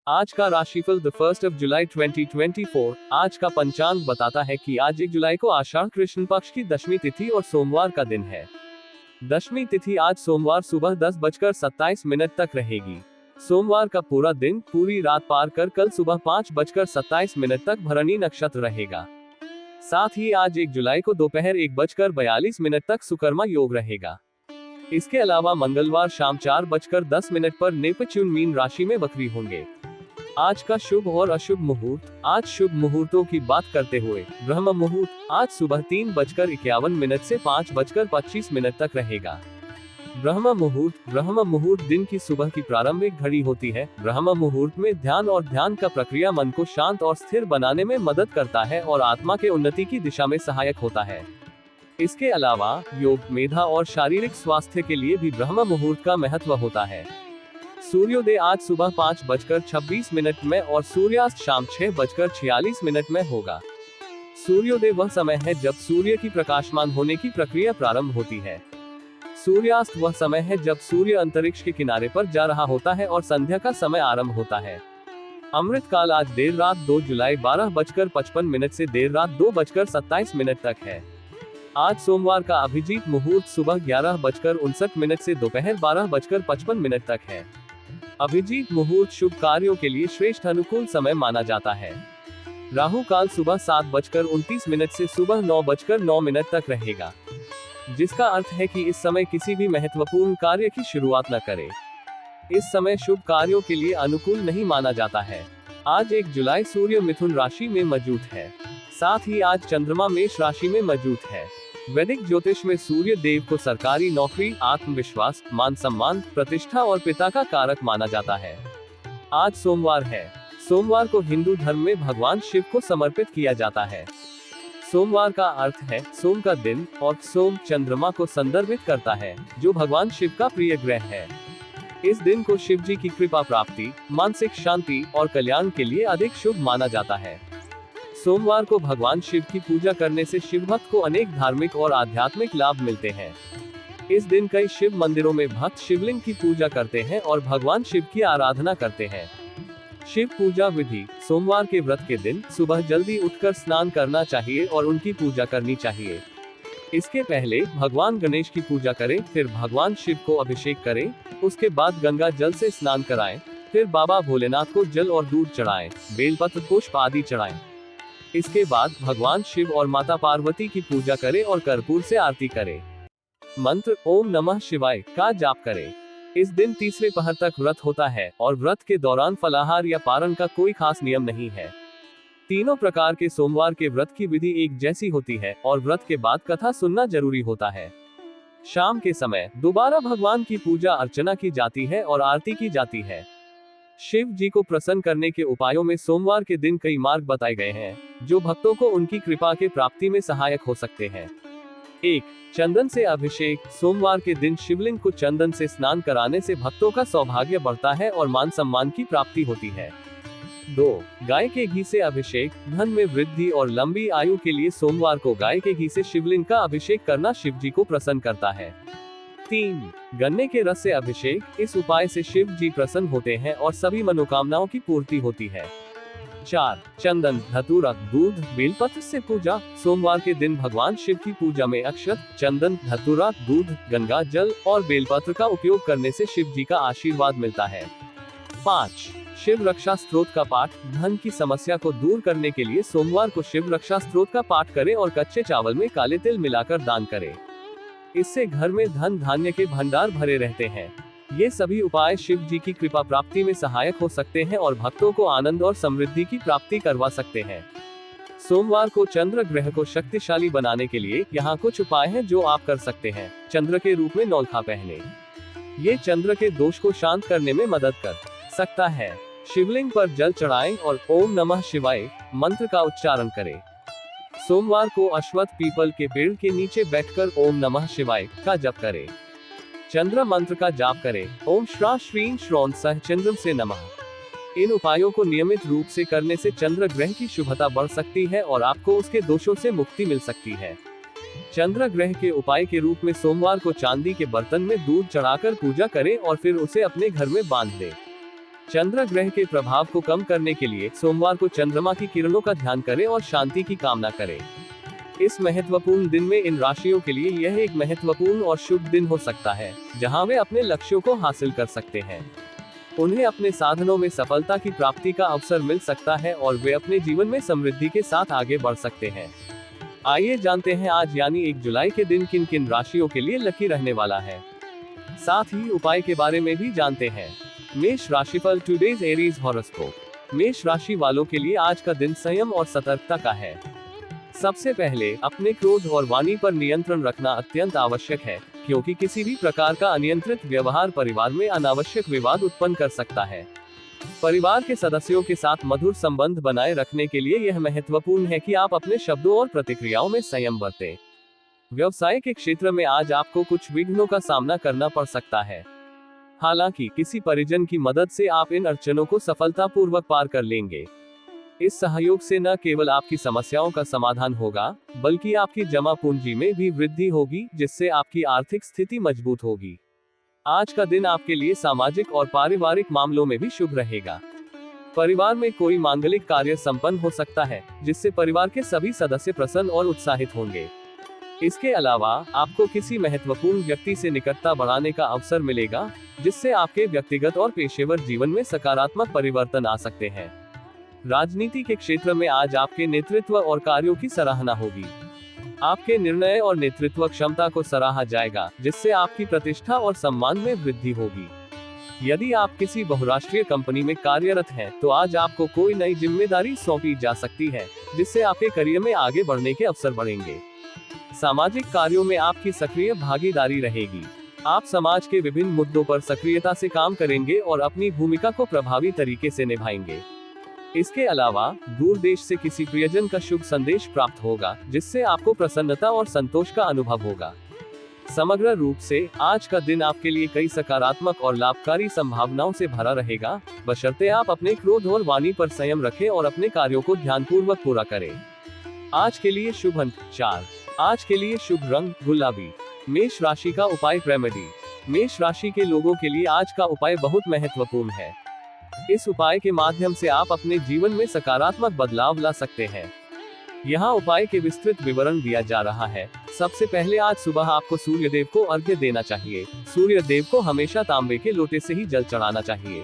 आज का राशिफल द 1 जुलाई 2024। आज का पंचांग बताता है कि आज 1 जुलाई को आषाढ़ कृष्ण पक्ष की दशमी तिथि और सोमवार का दिन है। दशमी तिथि आज सोमवार सुबह 10:27 तक रहेगी। सोमवार का पूरा दिन पूरी रात पार कर कल सुबह 5:27 तक भरणी नक्षत्र रहेगा। साथ ही आज 1 जुलाई को दोपहर 1:42 तक सुकर्मा योग रहेगा। इसके अलावा मंगलवार शाम 4:10 पर नेपच्यून मीन राशि में वक्री होंगे। आज का शुभ और अशुभ मुहूर्त। आज शुभ मुहूर्तों की बात करते हुए ब्रह्म मुहूर्त आज सुबह 3:51 से 5:25 तक रहेगा। ब्रह्म मुहूर्त दिन की सुबह की प्रारंभिक घड़ी होती है। ब्रह्म मुहूर्त में ध्यान और ध्यान का प्रक्रिया मन को शांत और स्थिर बनाने में मदद करता है और आत्मा के उन्नति की दिशा में सहायक होता है। इसके अलावा योग, मेधा और शारीरिक स्वास्थ्य के लिए भी ब्रह्म मुहूर्त का महत्व होता है। सूर्योदय आज सुबह 5:26 में और सूर्यास्त शाम 6:46 में होगा। सूर्योदय वह समय है जब सूर्य की प्रकाशमान होने की प्रक्रिया प्रारंभ होती है। सूर्यास्त वह समय है जब सूर्य अंतरिक्ष के किनारे पर जा रहा होता है और संध्या का समय आरंभ होता है। अमृत काल आज देर रात 2 जुलाई 12:55 से देर रात 2:27 तक है। आज सोमवार का अभिजीत मुहूर्त सुबह 11:59 से दोपहर 12:55 तक है। अभिजीत मुहूर्त शुभ कार्यों के लिए श्रेष्ठ अनुकूल समय माना जाता है। राहु काल सुबह 7:29 से सुबह 9:09 तक रहेगा, जिसका अर्थ है कि इस समय किसी भी महत्वपूर्ण कार्य की शुरुआत न करें। इस समय शुभ कार्यों के लिए अनुकूल नहीं माना जाता है। आज 1 जुलाई सूर्य मिथुन राशि में मौजूद है। साथ ही आज चंद्रमा मेष राशि में मौजूद है। वैदिक ज्योतिष में सूर्य देव को सरकारी नौकरी, आत्मविश्वास, मान सम्मान, प्रतिष्ठा और पिता का कारक माना जाता है। आज सोमवार है। सोमवार को हिंदू धर्म में भगवान शिव को समर्पित किया जाता है। सोमवार का अर्थ है सोम का दिन और सोम चंद्रमा को संदर्भित करता है, जो भगवान शिव का प्रिय ग्रह है। इस दिन को शिव जी की कृपा प्राप्ति, मानसिक शांति और कल्याण के लिए अधिक शुभ माना जाता है। सोमवार को भगवान शिव की पूजा करने से शिव भक्त को अनेक धार्मिक और आध्यात्मिक लाभ मिलते हैं। इस दिन कई शिव मंदिरों में भक्त शिवलिंग की पूजा करते हैं और भगवान शिव की आराधना करते हैं। शिव पूजा विधि। सोमवार के व्रत के दिन सुबह जल्दी उठकर स्नान करना चाहिए और उनकी पूजा करनी चाहिए। इसके पहले भगवान गणेश की पूजा करें, फिर भगवान शिव को अभिषेक करें, उसके बाद गंगा जल से स्नान कराएं, फिर बाबा भोलेनाथ को जल और दूध चढ़ाएं, बेलपत्र, पुष्प आदि चढ़ाएं। इसके बाद भगवान शिव और माता पार्वती की पूजा करें और कर्पूर से आरती करें। मंत्र ओम नमः शिवाय का जाप करें। इस दिन तीसरे पहर तक व्रत होता है और व्रत के दौरान फलाहार या पारण का कोई खास नियम नहीं है। तीनों प्रकार के सोमवार के व्रत की विधि एक जैसी होती है और व्रत के बाद कथा सुनना जरूरी होता है। शाम के समय दोबारा भगवान की पूजा अर्चना की जाती है और आरती की जाती है। शिव जी को प्रसन्न करने के उपायों में सोमवार के दिन कई मार्ग बताए गए हैं, जो भक्तों को उनकी कृपा के प्राप्ति में सहायक हो सकते हैं। 1. चंदन से अभिषेक। सोमवार के दिन शिवलिंग को चंदन से स्नान कराने से भक्तों का सौभाग्य बढ़ता है और मान सम्मान की प्राप्ति होती है। 2. गाय के घी से अभिषेक। धन में वृद्धि और लंबी आयु के लिए सोमवार को गाय के घी से शिवलिंग का अभिषेक करना शिव जी को प्रसन्न करता है। 3. गन्ने के रस से अभिषेक। इस उपाय से शिव जी प्रसन्न होते हैं और सभी मनोकामनाओं की पूर्ति होती है। 4. चंदन, धतूरा, दूध, बेलपत्र से पूजा। सोमवार के दिन भगवान शिव की पूजा में अक्षत, चंदन, धतूरा, दूध, गंगा जल और बेलपत्र का उपयोग करने से शिव जी का आशीर्वाद मिलता है। 5. शिव रक्षा स्तोत्र का पाठ। धन की समस्या को दूर करने के लिए सोमवार को शिव रक्षा स्तोत्र का पाठ करें और कच्चे चावल में काले तिल मिलाकर दान करें। इससे घर में धन धान्य के भंडार भरे रहते हैं। ये सभी उपाय शिव जी की कृपा प्राप्ति में सहायक हो सकते हैं और भक्तों को आनंद और समृद्धि की प्राप्ति करवा सकते हैं। सोमवार को चंद्र ग्रह को शक्तिशाली बनाने के लिए यहाँ कुछ उपाय हैं जो आप कर सकते हैं। चंद्र के रूप में नौलखा पहने। ये चंद्र के दोष को शांत करने में मदद कर सकता है। शिवलिंग पर जल चढ़ाएं और ओम नमः शिवाय मंत्र का उच्चारण करें। सोमवार को अश्वत्थ पीपल के पेड़ के नीचे बैठकर ओम नमः शिवाय का जप करें। चंद्र मंत्र का जाप करें। ओम श्रा श्रीं श्रौन सह चंद्रम से नमः। इन उपायों को नियमित रूप से करने से चंद्र ग्रह की शुभता बढ़ सकती है और आपको उसके दोषों से मुक्ति मिल सकती है। चंद्र ग्रह के उपाय के रूप में सोमवार को चांदी के बर्तन में दूध चढ़ाकर पूजा करें और फिर उसे अपने घर में बांध दें। चंद्र ग्रह के प्रभाव को कम करने के लिए सोमवार को चंद्रमा की किरणों का ध्यान करें और शांति की कामना करें। इस महत्वपूर्ण दिन में इन राशियों के लिए यह एक महत्वपूर्ण और शुभ दिन हो सकता है, जहां वे अपने लक्ष्यों को हासिल कर सकते हैं। उन्हें अपने साधनों में सफलता की प्राप्ति का अवसर मिल सकता है और वे अपने जीवन में समृद्धि के साथ आगे बढ़ सकते हैं। आइए जानते हैं आज यानी 1 जुलाई के दिन किन किन राशियों के लिए लकी रहने वाला है। साथ ही उपाय के बारे में भी जानते हैं। मेष राशिफल टुडेज एरीज हॉरोस्कोप। मेष राशि वालों के लिए आज का दिन संयम और सतर्कता का है। सबसे पहले अपने क्रोध और वाणी पर नियंत्रण रखना अत्यंत आवश्यक है, क्योंकि किसी भी प्रकार का अनियंत्रित व्यवहार परिवार में अनावश्यक विवाद उत्पन्न कर सकता है। परिवार के सदस्यों के साथ मधुर संबंध बनाए रखने के लिए यह महत्वपूर्ण है कि आप अपने शब्दों और प्रतिक्रियाओं में संयम बरतें। व्यवसाय के क्षेत्र में आज आपको कुछ विघ्नों का सामना करना पड़ सकता है। हालांकि किसी परिजन की मदद से आप इन अड़चनों को सफलतापूर्वक पार कर लेंगे। इस सहयोग से न केवल आपकी समस्याओं का समाधान होगा, बल्कि आपकी जमा पूंजी में भी वृद्धि होगी, जिससे आपकी आर्थिक स्थिति मजबूत होगी। आज का दिन आपके लिए सामाजिक और पारिवारिक मामलों में भी शुभ रहेगा। परिवार में कोई मांगलिक कार्य संपन्न हो सकता है, जिससे परिवार के सभी सदस्य प्रसन्न और उत्साहित होंगे। इसके अलावा आपको किसी महत्वपूर्ण व्यक्ति से निकटता बढ़ाने का अवसर मिलेगा, जिससे आपके व्यक्तिगत और पेशेवर जीवन में सकारात्मक परिवर्तन आ सकते हैं। राजनीति के क्षेत्र में आज आपके नेतृत्व और कार्यों की सराहना होगी। आपके निर्णय और नेतृत्व क्षमता को सराहा जाएगा, जिससे आपकी प्रतिष्ठा और सम्मान में वृद्धि होगी। यदि आप किसी बहुराष्ट्रीय कंपनी में कार्यरत हैं, तो आज आपको कोई नई जिम्मेदारी सौंपी जा सकती है, जिससे आपके करियर में आगे बढ़ने के अवसर बढ़ेंगे। सामाजिक कार्यों में आपकी सक्रिय भागीदारी रहेगी। आप समाज के विभिन्न मुद्दों पर सक्रियता से काम करेंगे और अपनी भूमिका को प्रभावी तरीके से निभाएंगे। इसके अलावा दूर देश से किसी प्रियजन का शुभ संदेश प्राप्त होगा, जिससे आपको प्रसन्नता और संतोष का अनुभव होगा। समग्र रूप से आज का दिन आपके लिए कई सकारात्मक और लाभकारी संभावनाओं से भरा रहेगा, बशर्ते आप अपने क्रोध और वाणी पर संयम रखें और अपने कार्यों को ध्यानपूर्वक पूरा करें। आज के लिए शुभ अंक 4। आज के लिए शुभ रंग गुलाबी। मेष राशि का उपाय रेमेडी। मेष राशि के लोगों के लिए आज का उपाय बहुत महत्वपूर्ण है। इस उपाय के माध्यम से आप अपने जीवन में सकारात्मक बदलाव ला सकते हैं। यहाँ उपाय के विस्तृत विवरण दिया जा रहा है। सबसे पहले आज सुबह आपको सूर्य देव को अर्घ्य देना चाहिए। सूर्य देव को हमेशा तांबे के लोटे से ही जल चढ़ाना चाहिए।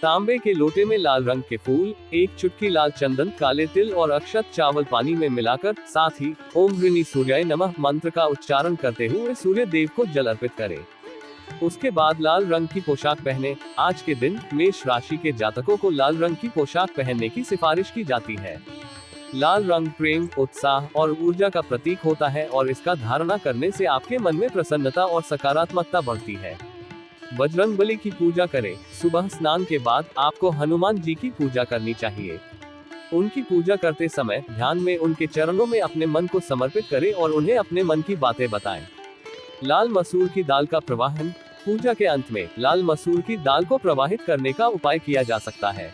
तांबे के लोटे में लाल रंग के फूल, एक चुटकी लाल चंदन, काले तिल और अक्षत चावल पानी में मिलाकर, साथ ही ओम ह्रीनि सूर्याय नमः मंत्र का उच्चारण करते हुए सूर्य देव को जल अर्पित करें। उसके बाद लाल रंग की पोशाक पहने। आज के दिन मेष राशि के जातकों को लाल रंग की पोशाक पहनने की सिफारिश की जाती है। लाल रंग प्रेम, उत्साह और ऊर्जा का प्रतीक होता है और इसका धारणा करने से आपके मन में प्रसन्नता और सकारात्मकता बढ़ती है। बजरंगबली की पूजा करें। सुबह स्नान के बाद आपको हनुमान जी की पूजा करनी चाहिए। उनकी पूजा करते समय ध्यान में उनके चरणों में अपने मन को समर्पित करें और उन्हें अपने मन की बातें बताएं। लाल मसूर की दाल का प्रवाहन। पूजा के अंत में लाल मसूर की दाल को प्रवाहित करने का उपाय किया जा सकता है।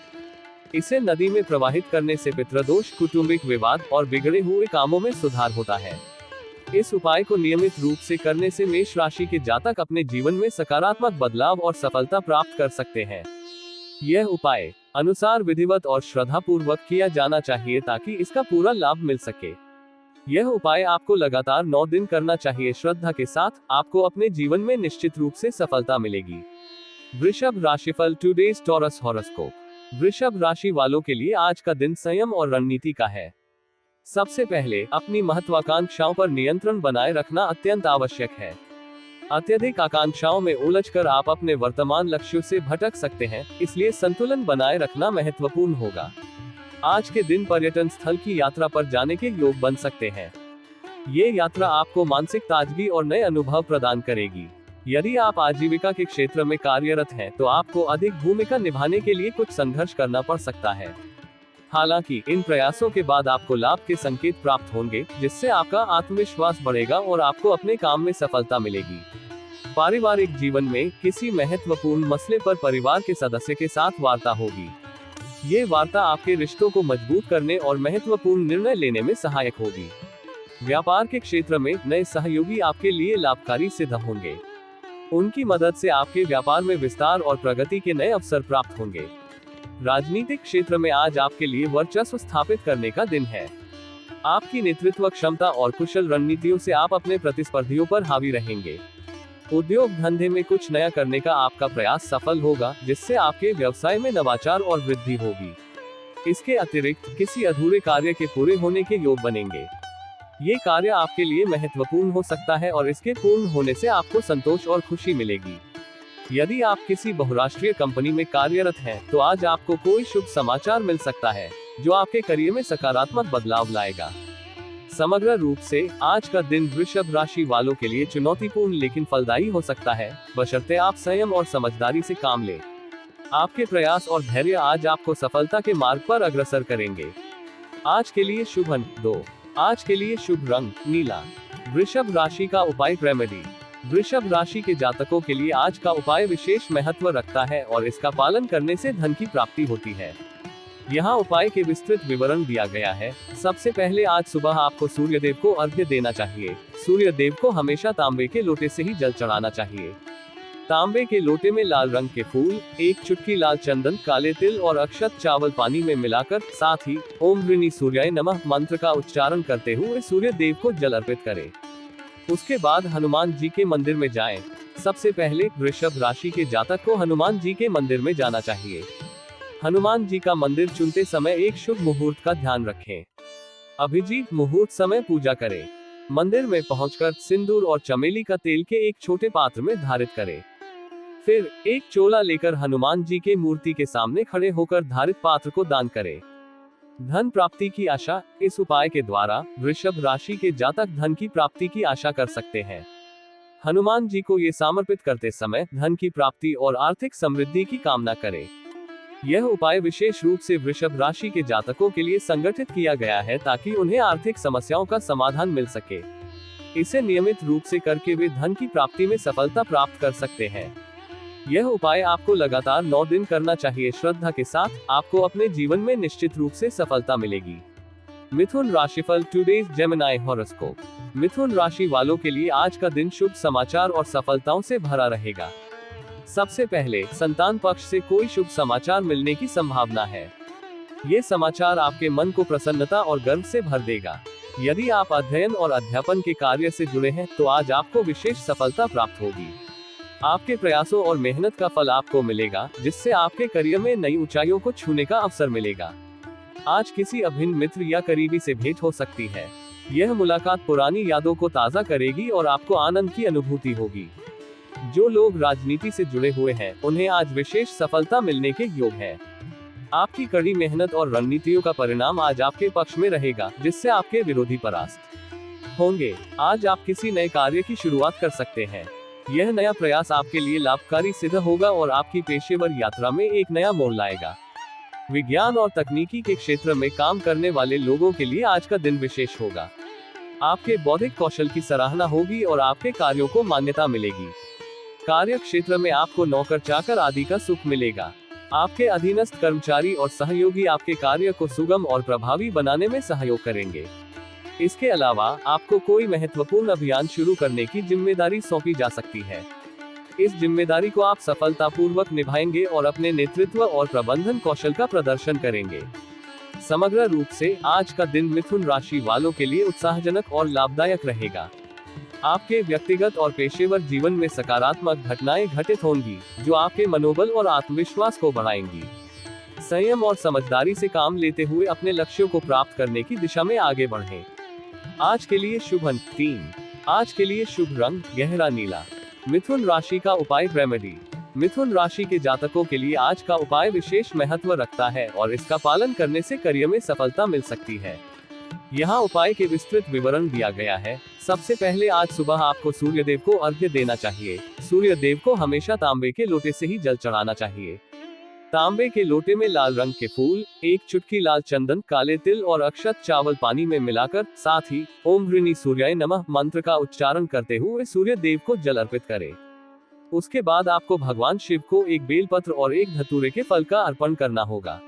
इसे नदी में प्रवाहित करने से पितृदोष, कौटुंबिक विवाद और बिगड़े हुए कामों में सुधार होता है। इस उपाय को नियमित रूप से करने से मेष राशि के जातक अपने जीवन में सकारात्मक बदलाव और सफलता प्राप्त कर सकते हैं। यह उपाय अनुसार विधिवत और श्रद्धा पूर्वक किया जाना चाहिए ताकि इसका पूरा लाभ मिल सके। यह उपाय आपको लगातार 9 दिन करना चाहिए। श्रद्धा के साथ आपको अपने जीवन में निश्चित रूप से सफलता मिलेगी। वृषभ राशिफल टुडेज टॉरस हॉरोस्कोप। वृषभ राशि वालों के लिए आज का दिन संयम और रणनीति का है। सबसे पहले अपनी महत्वाकांक्षाओं पर नियंत्रण बनाए रखना अत्यंत आवश्यक है। अत्यधिक आकांक्षाओं में उलझकर आप अपने वर्तमान लक्ष्यों से भटक सकते हैं, इसलिए संतुलन बनाए रखना महत्वपूर्ण होगा। आज के दिन पर्यटन स्थल की यात्रा पर जाने के योग बन सकते हैं। ये यात्रा आपको मानसिक ताजगी और नए अनुभव प्रदान करेगी। यदि आप आजीविका के क्षेत्र में कार्यरत हैं, तो आपको अधिक भूमिका निभाने के लिए कुछ संघर्ष करना पड़ सकता है। हालांकि इन प्रयासों के बाद आपको लाभ के संकेत प्राप्त होंगे, जिससे आपका आत्मविश्वास बढ़ेगा और आपको अपने काम में सफलता मिलेगी। पारिवारिक जीवन में किसी महत्वपूर्ण मसले पर परिवार के सदस्य के साथ वार्ता होगी। ये वार्ता आपके रिश्तों को मजबूत करने और महत्वपूर्ण निर्णय लेने में सहायक होगी। व्यापार के क्षेत्र में नए सहयोगी आपके लिए लाभकारी सिद्ध होंगे। उनकी मदद से आपके व्यापार में विस्तार और प्रगति के नए अवसर प्राप्त होंगे। राजनीतिक क्षेत्र में आज आपके लिए वर्चस्व स्थापित करने का दिन है। आपकी नेतृत्व क्षमता और कुशल रणनीतियों से आप अपने प्रतिस्पर्धियों पर हावी रहेंगे। उद्योग धंधे में कुछ नया करने का आपका प्रयास सफल होगा, जिससे आपके व्यवसाय में नवाचार और वृद्धि होगी। इसके अतिरिक्त किसी अधूरे कार्य के पूरे होने के योग बनेंगे। ये कार्य आपके लिए महत्वपूर्ण हो सकता है और इसके पूर्ण होने से आपको संतोष और खुशी मिलेगी। यदि आप किसी बहुराष्ट्रीय कंपनी में कार्यरत हैं, तो आज आपको कोई शुभ समाचार मिल सकता है, जो आपके करियर में सकारात्मक बदलाव लाएगा। समग्र रूप से आज का दिन वृषभ राशि वालों के लिए चुनौतीपूर्ण लेकिन फलदायी हो सकता है, बशर्ते आप संयम और समझदारी से काम लें। आपके प्रयास और धैर्य आज आपको सफलता के मार्ग पर अग्रसर करेंगे। आज के लिए शुभ अंक 2। आज के लिए शुभ रंग नीला। वृषभ राशि का उपाय रेमेडी। वृषभ राशि के जातकों के लिए आज का उपाय विशेष महत्व रखता है और इसका पालन करने से धन की प्राप्ति होती है। यहाँ उपाय के विस्तृत विवरण दिया गया है। सबसे पहले आज सुबह आपको सूर्यदेव को अर्घ्य देना चाहिए। सूर्यदेव को हमेशा तांबे के लोटे से ही जल चढ़ाना चाहिए। तांबे के लोटे में लाल रंग के फूल, एक चुटकी लाल चंदन, काले तिल और अक्षत चावल पानी में मिलाकर, साथ ही ओम ह्रीनि सूर्याय नमः मंत्र का उच्चारण करते हुए सूर्य देव को जल अर्पित करें। उसके बाद हनुमान जी के मंदिर में जाएं। सबसे पहले वृषभ राशि के जातक को हनुमान जी के मंदिर में जाना चाहिए। हनुमान जी का मंदिर चुनते समय एक शुभ मुहूर्त का ध्यान रखें। अभिजीत मुहूर्त समय पूजा करें। मंदिर में पहुंचकर सिंदूर और चमेली का तेल के एक छोटे पात्र में धारित करें। फिर एक चोला लेकर हनुमान जी के मूर्ति के सामने खड़े होकर धारित पात्र को दान करें। धन प्राप्ति की आशा। इस उपाय के द्वारा वृषभ राशि के जातक धन की प्राप्ति की आशा कर सकते हैं। हनुमान जी को ये समर्पित करते समय धन की प्राप्ति और आर्थिक समृद्धि की कामना करें। यह उपाय विशेष रूप से वृषभ राशि के जातकों के लिए संगठित किया गया है, ताकि उन्हें आर्थिक समस्याओं का समाधान मिल सके। इसे नियमित रूप से करके वे धन की प्राप्ति में सफलता प्राप्त कर सकते हैं। यह उपाय आपको लगातार 9 दिन करना चाहिए। श्रद्धा के साथ आपको अपने जीवन में निश्चित रूप से सफलता मिलेगी। मिथुन राशिफल टुडेज जेमिनी हॉरोस्कोप। मिथुन राशि वालों के लिए आज का दिन शुभ समाचार और सफलताओं से भरा रहेगा। सबसे पहले संतान पक्ष से कोई शुभ समाचार मिलने की संभावना है। ये समाचार आपके मन को प्रसन्नता और गर्व से भर देगा। यदि आप अध्ययन और अध्यापन के कार्य से जुड़े हैं, तो आज आपको विशेष सफलता प्राप्त होगी। आपके प्रयासों और मेहनत का फल आपको मिलेगा, जिससे आपके करियर में नई ऊंचाइयों को छूने का अवसर मिलेगा। आज किसी अभिन्न मित्र या करीबी से भेंट हो सकती है। यह मुलाकात पुरानी यादों को ताज़ा करेगी और आपको आनंद की अनुभूति होगी। जो लोग राजनीति से जुड़े हुए हैं, उन्हें आज विशेष सफलता मिलने के योग है। आपकी कड़ी मेहनत और रणनीतियों का परिणाम आज आपके पक्ष में रहेगा, जिससे आपके विरोधी परास्त होंगे। आज आप किसी नए कार्य की शुरुआत कर सकते हैं। यह नया प्रयास आपके लिए लाभकारी सिद्ध होगा और आपकी पेशेवर यात्रा में एक नया मोड़ लाएगा। विज्ञान और तकनीकी के क्षेत्र में काम करने वाले लोगों के लिए आज का दिन विशेष होगा। आपके बौद्धिक कौशल की सराहना होगी और आपके कार्यों को मान्यता मिलेगी। कार्य क्षेत्र में आपको नौकर चाकर आदि का सुख मिलेगा। आपके अधीनस्थ कर्मचारी और सहयोगी आपके कार्य को सुगम और प्रभावी बनाने में सहयोग करेंगे। इसके अलावा आपको कोई महत्वपूर्ण अभियान शुरू करने की जिम्मेदारी सौंपी जा सकती है। इस जिम्मेदारी को आप सफलतापूर्वक निभाएंगे और अपने नेतृत्व और प्रबंधन कौशल का प्रदर्शन करेंगे। समग्र रूप से आज का दिन मिथुन राशि वालों के लिए उत्साहजनक और लाभदायक रहेगा। आपके व्यक्तिगत और पेशेवर जीवन में सकारात्मक घटनाएं घटित होंगी, जो आपके मनोबल और आत्मविश्वास को बढ़ाएंगी। संयम और समझदारी से काम लेते हुए अपने लक्ष्यों को प्राप्त करने की दिशा में आगे बढ़ें। आज के लिए शुभ अंक 3। आज के लिए शुभ रंग गहरा नीला। मिथुन राशि का उपाय रेमेडी। मिथुन राशि के जातकों के लिए आज का उपाय विशेष महत्व रखता है और इसका पालन करने से करियर में सफलता मिल सकती है। यहाँ उपाय के विस्तृत विवरण दिया गया है। सबसे पहले आज सुबह आपको सूर्यदेव को अर्घ्य देना चाहिए। सूर्यदेव को हमेशा तांबे के लोटे से ही जल चढ़ाना चाहिए। तांबे के लोटे में लाल रंग के फूल, एक चुटकी लाल चंदन, काले तिल और अक्षत चावल पानी में मिलाकर, साथ ही ओम ह्रीनि सूर्याय नमः मंत्र का उच्चारण करते हुए सूर्य देव को जल अर्पित करें। उसके बाद आपको भगवान शिव को एक बेलपत्र और एक धतूरे के फल का अर्पण करना होगा।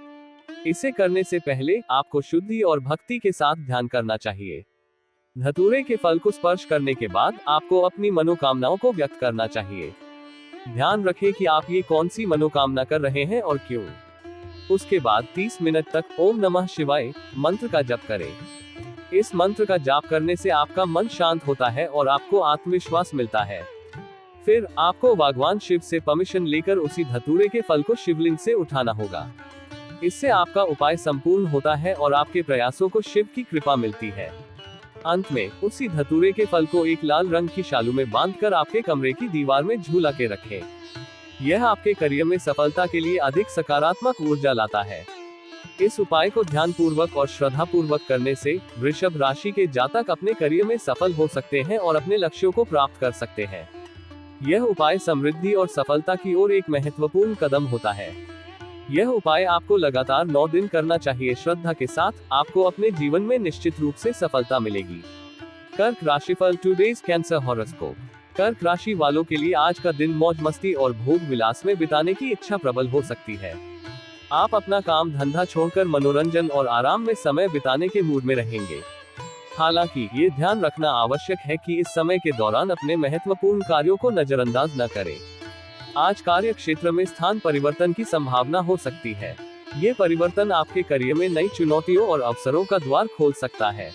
इसे करने से पहले आपको शुद्धि और भक्ति के साथ ध्यान करना चाहिए। धतूरे के फल को स्पर्श करने के बाद आपको अपनी मनोकामनाओं को व्यक्त करना चाहिए। ध्यान रखें कि आप ये कौन सी मनोकामना कर रहे हैं और क्यों। उसके बाद 30 मिनट तक ओम नमः शिवाय मंत्र का जप करें। इस मंत्र का जाप करने से आपका मन शांत होता है और आपको आत्मविश्वास मिलता है। फिर आपको भगवान शिव से परमिशन लेकर उसी धतूरे के फल को शिवलिंग से उठाना होगा। इससे आपका उपाय संपूर्ण होता है और आपके प्रयासों को शिव की कृपा मिलती है। अंत में उसी धतूरे के फल को एक लाल रंग की शालू में बांधकर आपके कमरे की दीवार में झूला के रखें। यह आपके करियर में सफलता के लिए अधिक सकारात्मक ऊर्जा लाता है। इस उपाय को ध्यान पूर्वक और श्रद्धा पूर्वक करने से वृषभ राशि के जातक अपने करियर में सफल हो सकते हैं और अपने लक्ष्यों को प्राप्त कर सकते हैं। यह उपाय समृद्धि और सफलता की ओर एक महत्वपूर्ण कदम होता है। यह उपाय आपको लगातार 9 दिन करना चाहिए। श्रद्धा के साथ आपको अपने जीवन में निश्चित रूप से सफलता मिलेगी। कर्क राशिफल टुडेज कैंसर हॉरोस्कोप। कर्क राशि वालों के लिए आज का दिन मौज मस्ती और भोग विलास में बिताने की इच्छा प्रबल हो सकती है। आप अपना काम धंधा छोड़कर मनोरंजन और आराम में समय बिताने के मूड में रहेंगे। हालांकि ये ध्यान रखना आवश्यक है कि इस समय के दौरान अपने महत्वपूर्ण कार्यों को नजरअंदाज न करें। आज कार्य क्षेत्र में स्थान परिवर्तन की संभावना हो सकती है। ये परिवर्तन आपके करियर में नई चुनौतियों और अवसरों का द्वार खोल सकता है।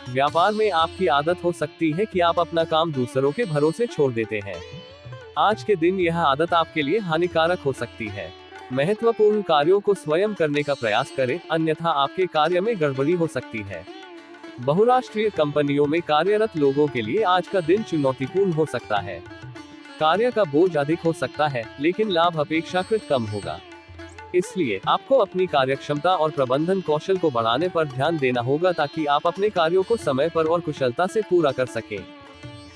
व्यापार में आपकी आदत हो सकती है कि आप अपना काम दूसरों के भरोसे छोड़ देते हैं। आज के दिन यह आदत आपके लिए हानिकारक हो सकती है। महत्वपूर्ण कार्यों को स्वयं करने का प्रयास करें, अन्यथा आपके कार्य में गड़बड़ी हो सकती है। बहुराष्ट्रीय कंपनियों में कार्यरत लोगों के लिए आज का दिन चुनौतीपूर्ण हो सकता है। कार्य का बोझ अधिक हो सकता है, लेकिन लाभ अपेक्षाकृत कम होगा। इसलिए आपको अपनी कार्यक्षमता और प्रबंधन कौशल को बढ़ाने पर ध्यान देना होगा ताकि आप अपने कार्यों को समय पर और कुशलता से पूरा कर सकें।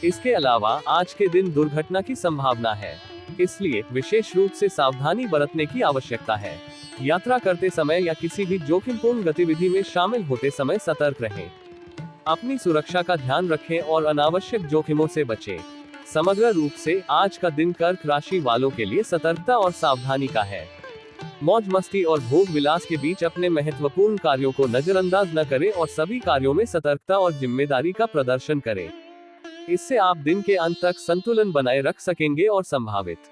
इसके अलावा आज के दिन दुर्घटना की संभावना है, इसलिए विशेष रूप से सावधानी बरतने की आवश्यकता है। यात्रा करते समय या किसी भी जोखिमपूर्ण गतिविधि में शामिल होते समय सतर्क रहें। अपनी सुरक्षा का ध्यान रखें और अनावश्यक जोखिमों से बचें। समग्र रूप से आज का दिन कर्क राशि वालों के लिए सतर्कता और सावधानी का है। मौज मस्ती और भोग विलास के बीच अपने महत्वपूर्ण कार्यों को नजरअंदाज न करें और सभी कार्यों में सतर्कता और जिम्मेदारी का प्रदर्शन करें। इससे आप दिन के अंत तक संतुलन बनाए रख सकेंगे और संभावित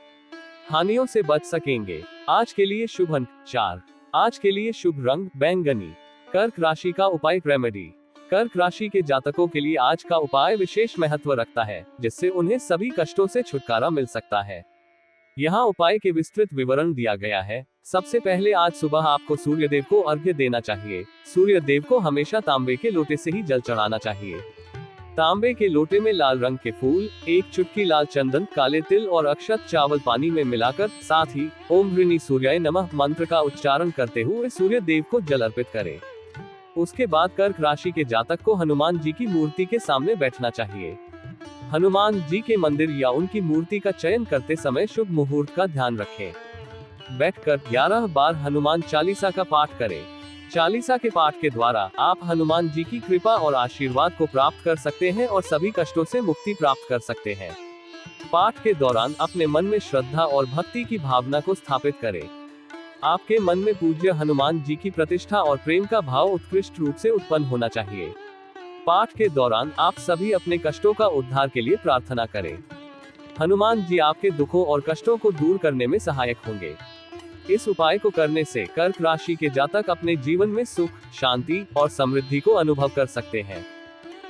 हानियों से बच सकेंगे। आज के लिए शुभ अंक 4। आज के लिए शुभ रंग बैंगनी। कर्क राशि का उपाय रेमेडी। कर्क राशि के जातकों के लिए आज का उपाय विशेष महत्व रखता है, जिससे उन्हें सभी कष्टों से छुटकारा मिल सकता है। यहाँ उपाय के विस्तृत विवरण दिया गया है। सबसे पहले आज सुबह आपको सूर्यदेव को अर्घ्य देना चाहिए। सूर्यदेव को हमेशा तांबे के लोटे से ही जल चढ़ाना चाहिए। तांबे के लोटे में लाल रंग के फूल, एक चुटकी लाल चंदन, काले तिल और अक्षत चावल पानी में मिलाकर, साथ ही ओम ह्रीं सूर्याय नमः मंत्र का उच्चारण करते हुए सूर्य देव को जल अर्पित करें। उसके बाद कर्क राशि के जातक को हनुमान जी की मूर्ति के सामने बैठना चाहिए। हनुमान जी के मंदिर या उनकी मूर्ति का चयन करते समय शुभ मुहूर्त का ध्यान रखें। बैठकर 11 बार हनुमान चालीसा का पाठ करें। चालीसा के पाठ के द्वारा आप हनुमान जी की कृपा और आशीर्वाद को प्राप्त कर सकते हैं और सभी कष्टों से मुक्ति प्राप्त कर सकते हैं। पाठ के दौरान अपने मन में श्रद्धा और भक्ति की भावना को स्थापित करें। आपके मन में पूज्य हनुमान जी की प्रतिष्ठा और प्रेम का भाव उत्कृष्ट रूप से उत्पन्न होना चाहिए। पाठ के दौरान आप सभी अपने कष्टों का उद्धार के लिए प्रार्थना करें। हनुमान जी आपके दुखों और कष्टों को दूर करने में सहायक होंगे। इस उपाय को करने से कर्क राशि के जातक अपने जीवन में सुख, शांति और समृद्धि को अनुभव कर सकते हैं।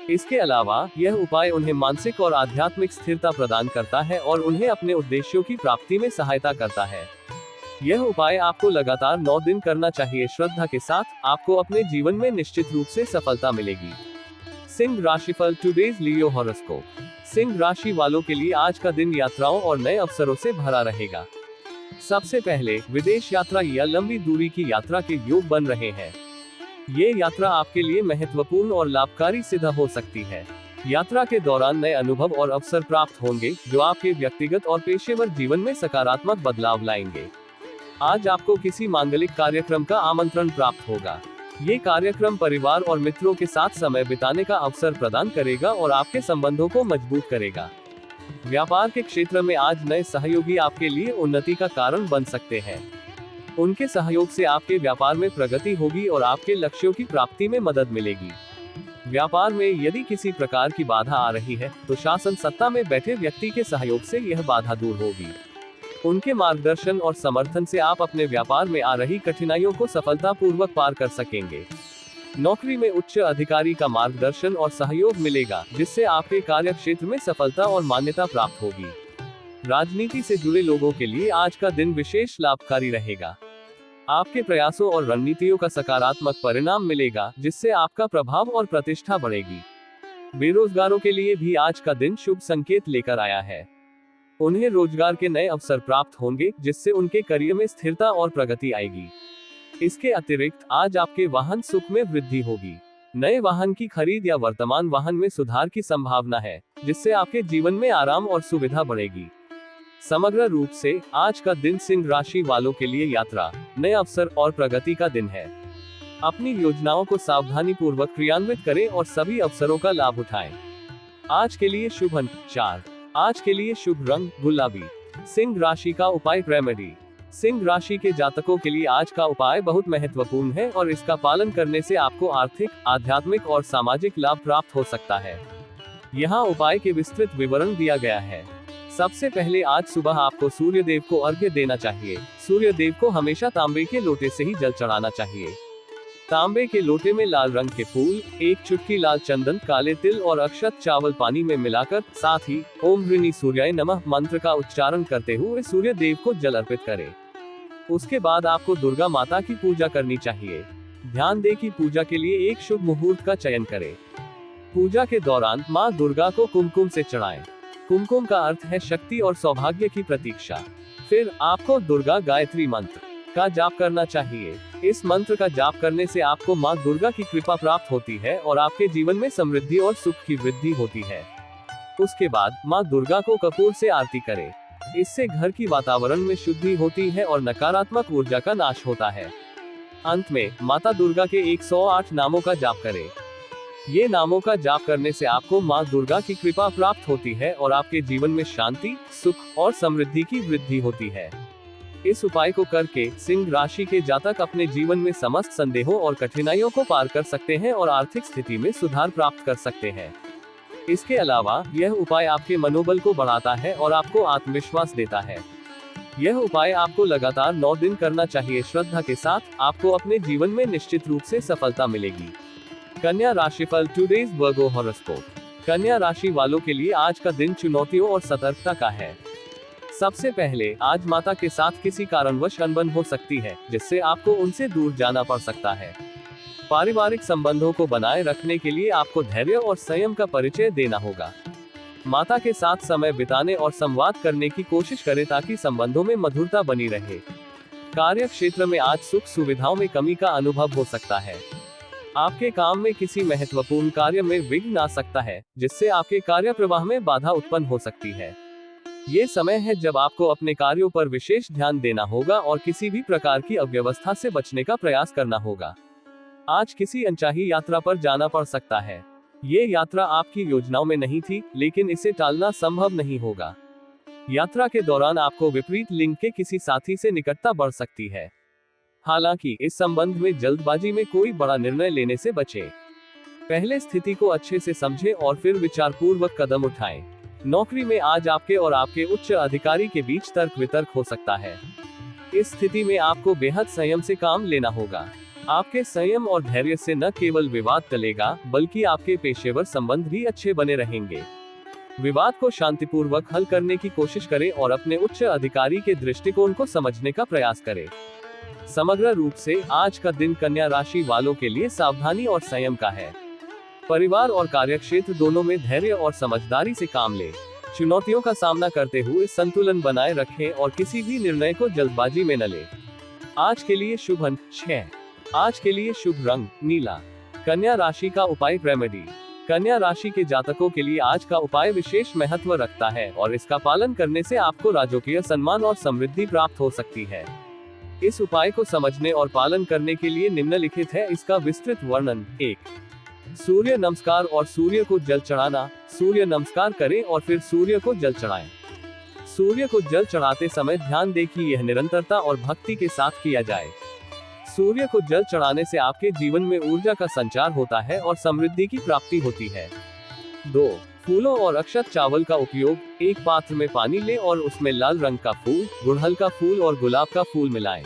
इसके अलावा यह उपाय उन्हें मानसिक और आध्यात्मिक स्थिरता प्रदान करता है और उन्हें अपने उद्देश्यों की प्राप्ति में सहायता करता है। यह उपाय आपको लगातार 9 दिन करना चाहिए। श्रद्धा के साथ आपको अपने जीवन में निश्चित रूप से सफलता मिलेगी। सिंह राशिफल टुडेज लियो हॉरोस्कोप। सिंह राशि वालों के लिए आज का दिन यात्राओं और नए अवसरों से भरा रहेगा। सबसे पहले विदेश यात्रा या लंबी दूरी की यात्रा के योग बन रहे हैं। ये यात्रा आपके लिए महत्वपूर्ण और लाभकारी सिद्ध हो सकती है। यात्रा के दौरान नए अनुभव और अवसर प्राप्त होंगे जो आपके व्यक्तिगत और पेशेवर जीवन में सकारात्मक बदलाव लाएंगे। आज आपको किसी मांगलिक कार्यक्रम का आमंत्रण प्राप्त होगा। ये कार्यक्रम परिवार और मित्रों के साथ समय बिताने का अवसर प्रदान करेगा और आपके संबंधों को मजबूत करेगा। व्यापार के क्षेत्र में आज नए सहयोगी आपके लिए उन्नति का कारण बन सकते हैं। उनके सहयोग से आपके व्यापार में प्रगति होगी और आपके लक्ष्यों की प्राप्ति में मदद मिलेगी। व्यापार में यदि किसी प्रकार की बाधा आ रही है तो शासन सत्ता में बैठे व्यक्ति के सहयोग से यह बाधा दूर होगी। उनके मार्गदर्शन और समर्थन से आप अपने व्यापार में आ रही कठिनाइयों को सफलतापूर्वक पार कर सकेंगे। नौकरी में उच्च अधिकारी का मार्गदर्शन और सहयोग मिलेगा, जिससे आपके कार्य क्षेत्र में सफलता और मान्यता प्राप्त होगी। राजनीति से जुड़े लोगों के लिए आज का दिन विशेष लाभकारी रहेगा। आपके प्रयासों और रणनीतियों का सकारात्मक परिणाम मिलेगा, जिससे आपका प्रभाव और प्रतिष्ठा बढ़ेगी। बेरोजगारों के लिए भी आज का दिन शुभ संकेत लेकर आया है। उन्हें रोजगार के नए अवसर प्राप्त होंगे, जिससे उनके करियर में स्थिरता और प्रगति आएगी। इसके अतिरिक्त आज आपके वाहन सुख में वृद्धि होगी। नए वाहन की खरीद या वर्तमान वाहन में सुधार की संभावना है, जिससे आपके जीवन में आराम और सुविधा बढ़ेगी। समग्र रूप से आज का दिन सिंह राशि वालों के लिए यात्रा, नए अवसर और प्रगति का दिन है। अपनी योजनाओं को सावधानी पूर्वक क्रियान्वित करें और सभी अवसरों का लाभ उठाएं। आज के लिए शुभ अंक 4। आज के लिए शुभ रंग गुलाबी। सिंह राशि का उपाय रेमेडी। सिंह राशि के जातकों के लिए आज का उपाय बहुत महत्वपूर्ण है और इसका पालन करने से आपको आर्थिक, आध्यात्मिक और सामाजिक लाभ प्राप्त हो सकता है। यहाँ उपाय के विस्तृत विवरण दिया गया है। सबसे पहले आज सुबह आपको सूर्य देव को अर्घ्य देना चाहिए। सूर्य देव को हमेशा तांबे के लोटे से ही जल चढ़ाना चाहिए। तांबे के लोटे में लाल रंग के फूल, एक चुटकी लाल चंदन, काले तिल और अक्षत चावल पानी में मिलाकर, साथ ही ओम ह्रीनि सूर्याय नमः मंत्र का उच्चारण करते हुए सूर्य देव को जल अर्पित करें। उसके बाद आपको दुर्गा माता की पूजा करनी चाहिए। ध्यान दें कि पूजा के लिए एक शुभ मुहूर्त का चयन करें। पूजा के दौरान माँ दुर्गा को कुमकुम से चढ़ाएं। कुमकुम का अर्थ है शक्ति और सौभाग्य की प्रतीक्षा। फिर आपको दुर्गा गायत्री मंत्र का जाप करना चाहिए। इस मंत्र का जाप करने से आपको माँ दुर्गा की कृपा प्राप्त होती है और आपके जीवन में समृद्धि और सुख की वृद्धि होती है। उसके बाद माँ दुर्गा को कपूर से आरती करें। इससे घर की वातावरण में शुद्धि होती है और नकारात्मक ऊर्जा का नाश होता है। अंत में माता दुर्गा के 108 नामों का जाप करें। ये नामों का जाप करने से आपको माँ दुर्गा की कृपा प्राप्त होती है और आपके जीवन में शांति, सुख और समृद्धि की वृद्धि होती है। इस उपाय को करके सिंह राशि के जातक अपने जीवन में समस्त संदेहों और कठिनाइयों को पार कर सकते हैं और आर्थिक स्थिति में सुधार प्राप्त कर सकते हैं। इसके अलावा यह उपाय आपके मनोबल को बढ़ाता है और आपको आत्मविश्वास देता है। यह उपाय आपको लगातार 9 दिन करना चाहिए। श्रद्धा के साथ आपको अपने जीवन में निश्चित रूप से सफलता मिलेगी। कन्या राशिफल टुडेज वर्गो हॉरोस्कोप। कन्या राशि वालों के लिए आज का दिन चुनौतियों और सतर्कता का है। सबसे पहले आज माता के साथ किसी कारणवश अनबन हो सकती है, जिससे आपको उनसे दूर जाना पड़ सकता है। पारिवारिक संबंधों को बनाए रखने के लिए आपको धैर्य और संयम का परिचय देना होगा। माता के साथ समय बिताने और संवाद करने की कोशिश करें ताकि संबंधों में मधुरता बनी रहे। कार्य क्षेत्र में आज सुख सुविधाओं में कमी का अनुभव हो सकता है। आपके काम में किसी महत्वपूर्ण कार्य में विघ्न आ सकता है, जिससे आपके कार्य प्रवाह में बाधा उत्पन्न हो सकती है। ये समय है जब आपको अपने कार्यों पर विशेष ध्यान देना होगा और किसी भी प्रकार की अव्यवस्था से बचने का प्रयास करना होगा। आज किसी अनचाही यात्रा पर जाना पड़ सकता है। ये यात्रा आपकी योजनाओं में नहीं थी, लेकिन इसे टालना संभव नहीं होगा। यात्रा के दौरान आपको विपरीत लिंग के किसी साथी से निकटता बढ़ सकती है। हालांकि इस संबंध में जल्दबाजी में कोई बड़ा निर्णय लेने से बचें। पहले स्थिति को अच्छे से समझें और फिर विचारपूर्वक कदम उठाएं। नौकरी में आज आपके और आपके उच्च अधिकारी के बीच तर्क वितर्क हो सकता है। इस स्थिति में आपको बेहद संयम से काम लेना होगा। आपके संयम और धैर्य से न केवल विवाद टलेगा, बल्कि आपके पेशेवर संबंध भी अच्छे बने रहेंगे। विवाद को शांतिपूर्वक हल करने की कोशिश करें और अपने उच्च अधिकारी के दृष्टिकोण को समझने का प्रयास करें। समग्र रूप से आज का दिन कन्या राशि वालों के लिए सावधानी और संयम का है। परिवार और कार्यक्षेत्र दोनों में धैर्य और समझदारी से काम लें। चुनौतियों का सामना करते हुए संतुलन बनाए रखें और किसी भी निर्णय को जल्दबाजी में न लें। आज के लिए शुभ अंक 6। आज के लिए शुभ रंग नीला। कन्या राशि का उपाय रेमेडी। कन्या राशि के जातकों के लिए आज का उपाय विशेष महत्व रखता है और इसका पालन करने से आपको राजकीय सम्मान और समृद्धि प्राप्त हो सकती है। इस उपाय को समझने और पालन करने के लिए निम्नलिखित है इसका विस्तृत वर्णन। 1. सूर्य नमस्कार और सूर्य को जल चढ़ाना। सूर्य नमस्कार करें और फिर सूर्य को जल चढ़ाएं। सूर्य को जल चढ़ाते समय ध्यान दें कि यह निरंतरता और भक्ति के साथ किया जाए। सूर्य को जल चढ़ाने से आपके जीवन में ऊर्जा का संचार होता है और समृद्धि की प्राप्ति होती है। 2. फूलों और अक्षत चावल का उपयोग। एक पात्र में पानी लें और उसमें लाल रंग का फूल, गुड़हल का फूल और गुलाब का फूल मिलाएं।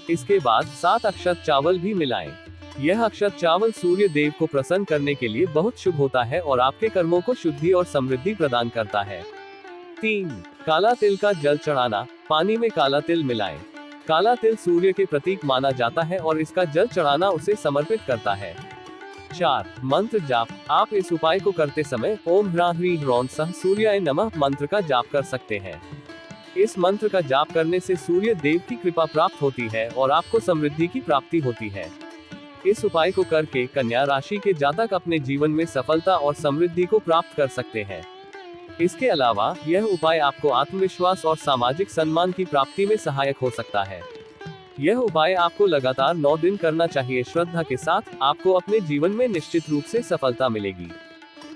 इसके बाद 7 अक्षत चावल भी मिलाएं। यह अक्षत चावल सूर्य देव को प्रसन्न करने के लिए बहुत शुभ होता है और आपके कर्मों को शुद्धि और समृद्धि प्रदान करता है। 3. काला तिल का जल चढ़ाना। पानी में काला तिल मिलाएं। काला तिल सूर्य के प्रतीक माना जाता है और इसका जल चढ़ाना उसे समर्पित करता है। 4. मंत्र जाप। आप इस उपाय को करते समय ओम ह्रां ह्रीं ह्रौं सः सूर्याय नमः मंत्र का जाप कर सकते हैं। इस मंत्र का जाप करने से सूर्य देव की कृपा प्राप्त होती है और आपको समृद्धि की प्राप्ति होती है। इस उपाय को करके कन्या राशि के जातक अपने जीवन में सफलता और समृद्धि को प्राप्त कर सकते हैं। इसके अलावा यह उपाय आपको आत्मविश्वास और सामाजिक सम्मान की प्राप्ति में सहायक हो सकता है। यह उपाय आपको लगातार 9 दिन करना चाहिए। श्रद्धा के साथ आपको अपने जीवन में निश्चित रूप से सफलता मिलेगी।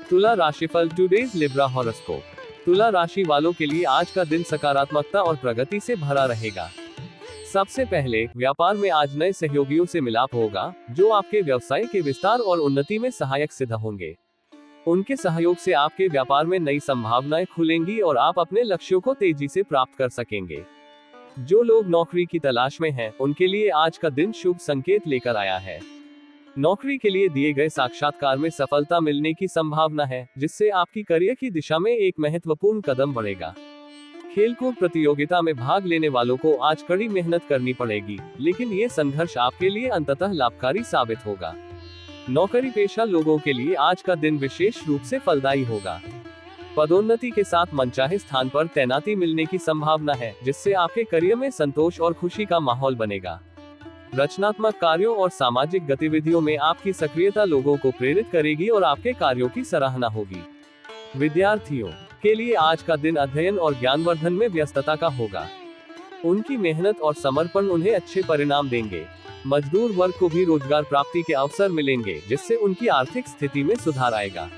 तुला राशिफल टुडेज लिब्रा हॉरोस्कोप। तुला राशि वालों के लिए आज का दिन सकारात्मकता और प्रगति से भरा रहेगा। सबसे पहले व्यापार में आज नए सहयोगियों से मिलाप होगा, जो आपके व्यवसाय के विस्तार और उन्नति में सहायक सिद्ध होंगे। उनके सहयोग से आपके व्यापार में नई संभावनाएं खुलेंगी और आप अपने लक्ष्यों को तेजी से प्राप्त कर सकेंगे। जो लोग नौकरी की तलाश में हैं, उनके लिए आज का दिन शुभ संकेत लेकर आया है। नौकरी के लिए दिए गए साक्षात्कार में सफलता मिलने की संभावना है, जिससे आपकी करियर की दिशा में एक महत्वपूर्ण कदम बढ़ेगा। खेलकूद प्रतियोगिता में भाग लेने वालों को आज कड़ी मेहनत करनी पड़ेगी, लेकिन ये संघर्ष आपके लिए अंततः लाभकारी साबित होगा। नौकरी पेशा लोगों के लिए आज का दिन विशेष रूप से फलदायी होगा। पदोन्नति के साथ मनचाहे स्थान पर तैनाती मिलने की संभावना है, जिससे आपके करियर में संतोष और खुशी का माहौल बनेगा। रचनात्मक कार्यों और सामाजिक गतिविधियों में आपकी सक्रियता लोगों को प्रेरित करेगी और आपके कार्यों की सराहना होगी। विद्यार्थियों के लिए आज का दिन अध्ययन और ज्ञानवर्धन में व्यस्तता का होगा। उनकी मेहनत और समर्पण उन्हें अच्छे परिणाम देंगे। मजदूर वर्ग को भी रोजगार प्राप्ति के अवसर मिलेंगे, जिससे उनकी आर्थिक स्थिति में सुधार आएगा।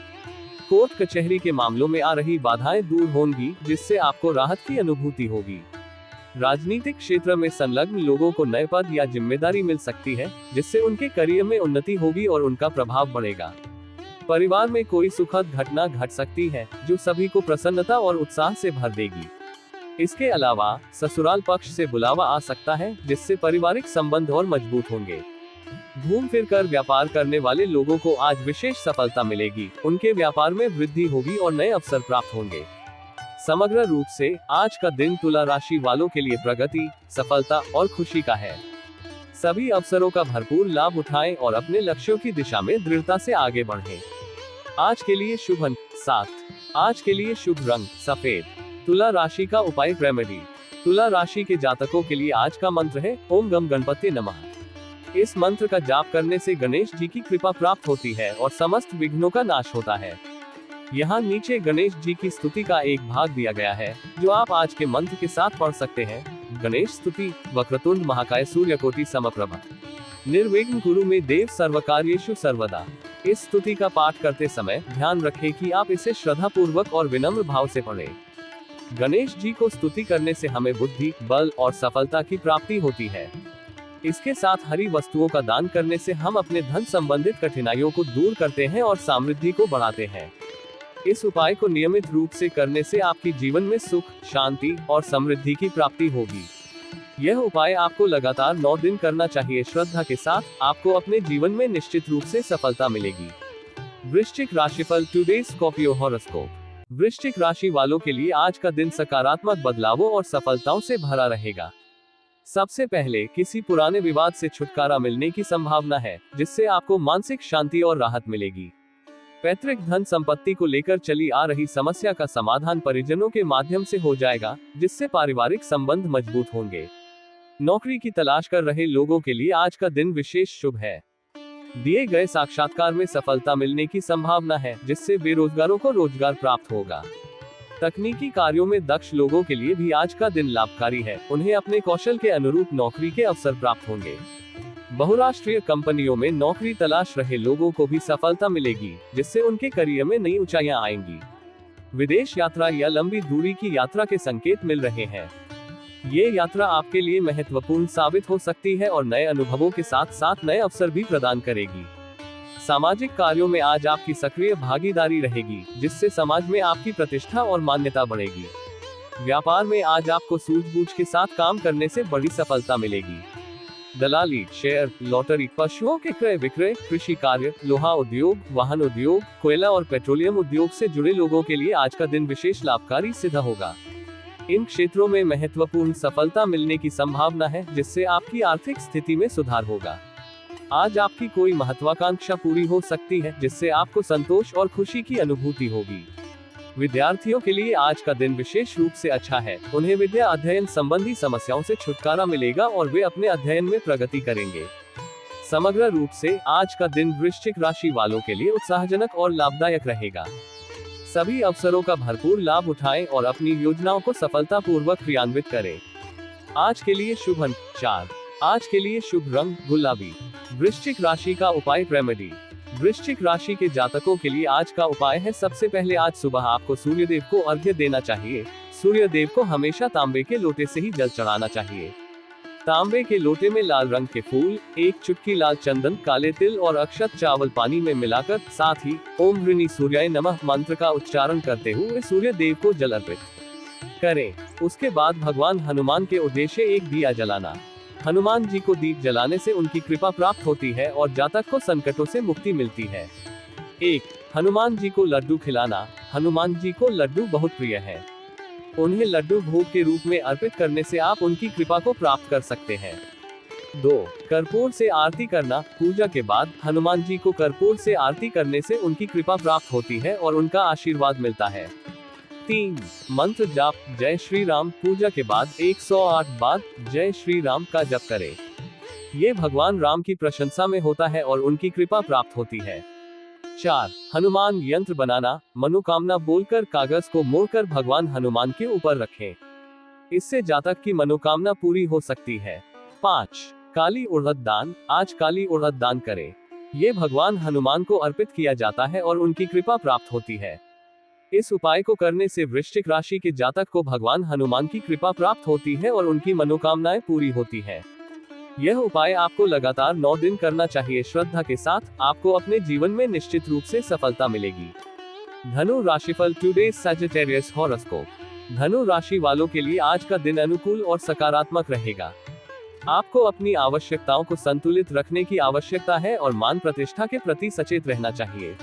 कोर्ट कचहरी के मामलों में आ रही बाधाएं दूर होंगी, जिससे आपको राहत की अनुभूति होगी। राजनीतिक क्षेत्र में संलग्न लोगों को नए पद या जिम्मेदारी मिल सकती है, जिससे उनके करियर में उन्नति होगी और उनका प्रभाव बढ़ेगा। परिवार में कोई सुखद घटना घट सकती है, जो सभी को प्रसन्नता और उत्साह से भर देगी। इसके अलावा ससुराल पक्ष से बुलावा आ सकता है, जिससे पारिवारिक संबंध और मजबूत होंगे। घूम फिर कर व्यापार करने वाले लोगों को आज विशेष सफलता मिलेगी। उनके व्यापार में वृद्धि होगी और नए अवसर प्राप्त होंगे। समग्र रूप से आज का दिन तुला राशि वालों के लिए प्रगति, सफलता और खुशी का है। सभी अवसरों का भरपूर लाभ उठाएं और अपने लक्ष्यों की दिशा में दृढ़ता से आगे बढ़ें। आज के लिए शुभ अंक 7। आज के लिए शुभ रंग सफेद। तुला राशि का उपाय रेमेडी। तुला राशि के जातकों के लिए आज का मंत्र है ओम गम गणपति नमः। इस मंत्र का जाप करने से गणेश जी की कृपा प्राप्त होती है और समस्त विघ्नों का नाश होता है। यहाँ नीचे गणेश जी की स्तुति का एक भाग दिया गया है, जो आप आज के मंत्र के साथ पढ़ सकते हैं। गणेश स्तुति। वक्रतुंड महाकाय सूर्यकोटि समप्रभ निर्विघ्न कुरु मे देव सर्वकार्येषु सर्वदा। इस स्तुति का पाठ करते समय ध्यान रखें कि आप इसे श्रद्धा पूर्वक और विनम्र भाव से पढ़ें। गणेश जी को स्तुति करने से हमें बुद्धि, बल और सफलता की प्राप्ति होती है। इसके साथ हरी वस्तुओं का दान करने से हम अपने धन संबंधित कठिनाइयों को दूर करते हैं और समृद्धि को बढ़ाते हैं। इस उपाय को नियमित रूप से करने से आपके जीवन में सुख, शांति और समृद्धि की प्राप्ति होगी। यह उपाय आपको लगातार 9 दिन करना चाहिए। श्रद्धा के साथ आपको अपने जीवन में निश्चित रूप से सफलता मिलेगी। वृश्चिक राशिफल टुडेज स्कॉर्पियो हॉरोस्कोप। वृश्चिक राशि वालों के लिए आज का दिन सकारात्मक बदलावों और सफलताओं से भरा रहेगा। सबसे पहले किसी पुराने विवाद से छुटकारा मिलने की संभावना है, जिससे आपको मानसिक शांति और राहत मिलेगी। पैतृक धन संपत्ति को लेकर चली आ रही समस्या का समाधान परिजनों के माध्यम से हो जाएगा, जिससे पारिवारिक संबंध मजबूत होंगे। नौकरी की तलाश कर रहे लोगों के लिए आज का दिन विशेष शुभ है। दिए गए साक्षात्कार में सफलता मिलने की संभावना है, जिससे बेरोजगारों को रोजगार प्राप्त होगा। तकनीकी कार्यों में दक्ष लोगों के लिए भी आज का दिन लाभकारी है। उन्हें अपने कौशल के अनुरूप नौकरी के अवसर प्राप्त होंगे। बहुराष्ट्रीय कंपनियों में नौकरी तलाश रहे लोगों को भी सफलता मिलेगी, जिससे उनके करियर में नई ऊंचाइयां आएंगी। विदेश यात्रा या लंबी दूरी की यात्रा के संकेत मिल रहे हैं। ये यात्रा आपके लिए महत्वपूर्ण साबित हो सकती है और नए अनुभवों के साथ साथ नए अवसर भी प्रदान करेगी। सामाजिक कार्यों में आज आपकी सक्रिय भागीदारी रहेगी, जिससे समाज में आपकी प्रतिष्ठा और मान्यता बढ़ेगी। व्यापार में आज आपको सूझबूझ के साथ काम करने से बड़ी सफलता मिलेगी। दलाली, शेयर, लॉटरी, पशुओं के क्रय विक्रय, कृषि कार्य, लोहा उद्योग, वाहन उद्योग, कोयला और पेट्रोलियम उद्योग से जुड़े लोगों के लिए आज का दिन विशेष लाभकारी सिद्ध होगा। इन क्षेत्रों में महत्वपूर्ण सफलता मिलने की संभावना है, जिससे आपकी आर्थिक स्थिति में सुधार होगा। आज आपकी कोई महत्वाकांक्षा पूरी हो सकती है, जिससे आपको संतोष और खुशी की अनुभूति होगी। विद्यार्थियों के लिए आज का दिन विशेष रूप से अच्छा है। उन्हें विद्या अध्ययन संबंधी समस्याओं से छुटकारा मिलेगा और वे अपने अध्ययन में प्रगति करेंगे। समग्र रूप से आज का दिन वृश्चिक राशि वालों के लिए उत्साहजनक और लाभदायक रहेगा। सभी अवसरों का भरपूर लाभ उठाएं और अपनी योजनाओं को सफलतापूर्वक क्रियान्वित करें। आज के लिए शुभ अंक 4। आज के लिए शुभ रंग गुलाबी। वृश्चिक राशि का उपाय रेमेडी। वृश्चिक राशि के जातकों के लिए आज का उपाय है, सबसे पहले आज सुबह आपको सूर्यदेव को अर्घ्य देना चाहिए। सूर्यदेव को हमेशा तांबे के लोटे से ही जल चढ़ाना चाहिए। तांबे के लोटे में लाल रंग के फूल, एक चुटकी लाल चंदन, काले तिल और अक्षत चावल पानी में मिलाकर, साथ ही ओम ह्रीनि सूर्याय नमः मंत्र का उच्चारण करते हुए सूर्य देव को जल अर्पित करें। उसके बाद भगवान हनुमान के उद्देश्य एक दिया जलाना। हनुमान जी को दीप जलाने से उनकी कृपा प्राप्त होती है और जातक को संकटों से मुक्ति मिलती है। 1. हनुमान जी को लड्डू खिलाना। हनुमान जी को लड्डू बहुत प्रिय है। उन्हें लड्डू भोग के रूप में अर्पित करने से आप उनकी कृपा को प्राप्त कर सकते हैं। 2. कर्पूर से आरती करना। पूजा के बाद हनुमान जी को कर्पूर से आरती करने से उनकी कृपा प्राप्त होती है और उनका आशीर्वाद मिलता है। 3. मंत्र जाप। जय श्री राम। पूजा के बाद 108 बार जय श्री राम का जप करें। ये भगवान राम की प्रशंसा में होता है और उनकी कृपा प्राप्त होती है। 4. हनुमान यंत्र बनाना। मनोकामना बोलकर कागज को मोड़कर भगवान हनुमान के ऊपर रखें। इससे जातक की मनोकामना पूरी हो सकती है। 5. काली उड़द दान। आज काली उड़द दान करें। ये भगवान हनुमान को अर्पित किया जाता है और उनकी कृपा प्राप्त होती है। इस उपाय को करने से वृश्चिक राशि के जातक को भगवान हनुमान की कृपा प्राप्त होती है और उनकी मनोकामनाएं पूरी होती है। यह उपाय आपको लगातार 9 दिन करना चाहिए। श्रद्धा के साथ आपको अपने जीवन में निश्चित रूप से सफलता मिलेगी। धनु राशिफल टुडे सैजिटेरियस हॉरोस्कोप। धनु राशि वालों के लिए आज का दिन अनुकूल और सकारात्मक रहेगा। आपको अपनी आवश्यकताओं को संतुलित रखने की आवश्यकता है और मान प्रतिष्ठा के प्रति सचेत रहना चाहिए।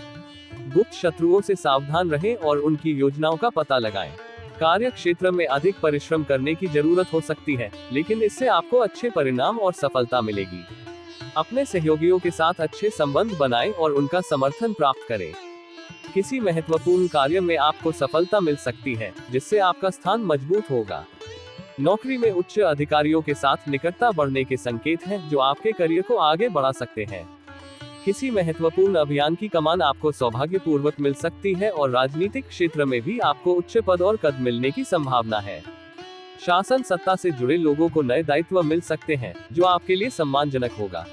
गुप्त शत्रुओं से सावधान रहें और उनकी योजनाओं का पता लगाएं। कार्य क्षेत्र में अधिक परिश्रम करने की जरूरत हो सकती है, लेकिन इससे आपको अच्छे परिणाम और सफलता मिलेगी। अपने सहयोगियों के साथ अच्छे संबंध बनाएं और उनका समर्थन प्राप्त करें। किसी महत्वपूर्ण कार्य में आपको सफलता मिल सकती है, जिससे आपका स्थान मजबूत होगा। नौकरी में उच्च अधिकारियों के साथ निकटता बढ़ने के संकेत हैं, जो आपके करियर को आगे बढ़ा सकते हैं। किसी महत्वपूर्ण अभियान की कमान आपको सौभाग्यपूर्वक मिल सकती है और राजनीतिक क्षेत्र में भी आपको उच्च पद और कद मिलने की संभावना है। शासन सत्ता से जुड़े लोगों को नए दायित्व मिल सकते हैं, जो आपके लिए सम्मानजनक होगा।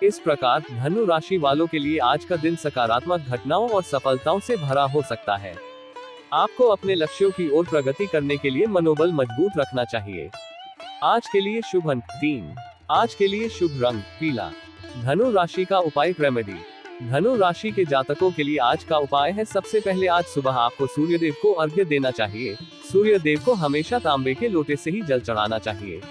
इस प्रकार धनु राशि वालों के लिए आज का दिन सकारात्मक घटनाओं और सफलताओं से भरा हो सकता है। आपको अपने लक्ष्यों की ओर प्रगति करने के लिए मनोबल मजबूत रखना चाहिए। आज के लिए शुभ अंक 3। आज के लिए शुभ रंग पीला। धनु राशि का उपाय रेमेडी। धनु राशि के जातकों के लिए आज का उपाय है, सबसे पहले आज सुबह आपको सूर्यदेव को अर्घ्य देना चाहिए। सूर्यदेव को हमेशा तांबे के लोटे से ही जल चढ़ाना चाहिए।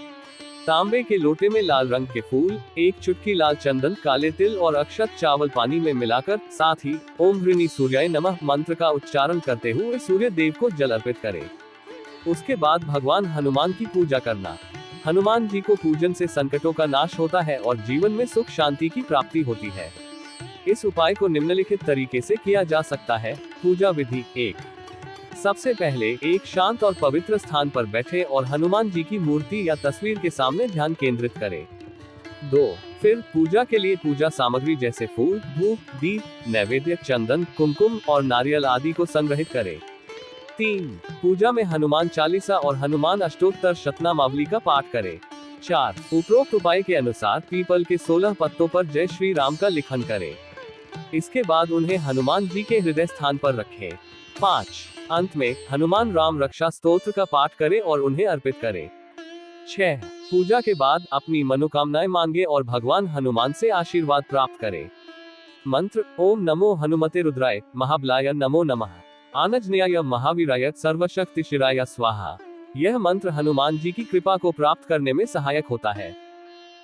तांबे के लोटे में लाल रंग के फूल, एक चुटकी लाल चंदन, काले तिल और अक्षत चावल पानी में मिलाकर, साथ ही ओम ह्रीनि सूर्याय नमः मंत्र का उच्चारण करते हुए सूर्य देव को जल अर्पित करें। उसके बाद भगवान हनुमान की पूजा करना। हनुमान जी को पूजन से संकटों का नाश होता है और जीवन में सुख शांति की प्राप्ति होती है। इस उपाय को निम्नलिखित तरीके से किया जा सकता है। पूजा विधि 1। सबसे पहले एक शांत और पवित्र स्थान पर बैठे और हनुमान जी की मूर्ति या तस्वीर के सामने ध्यान केंद्रित करें। 2. फिर पूजा के लिए पूजा सामग्री जैसे फूल, धूप, दीप, नैवेद्य, चंदन, कुमकुम और नारियल आदि को संग्रहित करें। 3. पूजा में हनुमान चालीसा और हनुमान अष्टोत्तर शतनामावली का पाठ करें। 4. उपरोक्त उपाय के अनुसार पीपल के 16 पत्तों पर जय श्री राम का लिखन करें। इसके बाद उन्हें हनुमान जी के हृदय स्थान पर रखें। 5. अंत में हनुमान राम रक्षा स्तोत्र का पाठ करें और उन्हें अर्पित करें। 6. पूजा के बाद अपनी मनोकामनाएं मांगे और भगवान हनुमान से आशीर्वाद प्राप्त करें। मंत्र ओम नमो हनुमते रुद्राय महाबलाय नमो नमः आनजनेयाय महावीराय सर्वशक्तिशिराय स्वाहा। यह मंत्र हनुमान जी की कृपा को प्राप्त करने में सहायक होता है।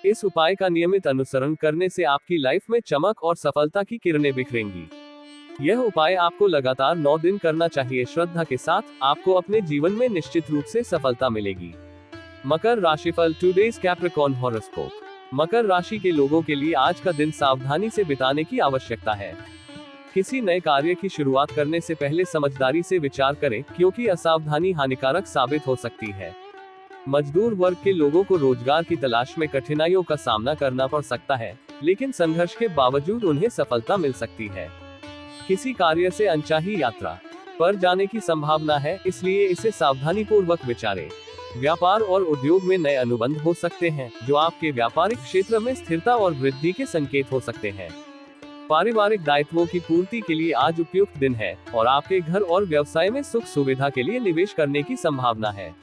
इस उपाय का नियमित अनुसरण करने से आपकी लाइफ में चमक और सफलता की किरणें बिखरेंगी। यह उपाय आपको लगातार 9 दिन करना चाहिए। श्रद्धा के साथ आपको अपने जीवन में निश्चित रूप से सफलता मिलेगी। मकर राशिफल टुडेज कैप्रिकॉर्न हॉरोस्कोप। मकर राशि के लोगों के लिए आज का दिन सावधानी से बिताने की आवश्यकता है। किसी नए कार्य की शुरुआत करने से पहले समझदारी से विचार करें, क्योंकि असावधानी हानिकारक साबित हो सकती है। मजदूर वर्ग के लोगों को रोजगार की तलाश में कठिनाइयों का सामना करना पड़ सकता है, लेकिन संघर्ष के बावजूद उन्हें सफलता मिल सकती है। किसी कार्य से अनचाही यात्रा पर जाने की संभावना है, इसलिए इसे सावधानी पूर्वक विचारें। व्यापार और उद्योग में नए अनुबंध हो सकते हैं, जो आपके व्यापारिक क्षेत्र में स्थिरता और वृद्धि के संकेत हो सकते हैं। पारिवारिक दायित्वों की पूर्ति के लिए आज उपयुक्त दिन है और आपके घर और व्यवसाय में सुख सुविधा के लिए निवेश करने की संभावना है।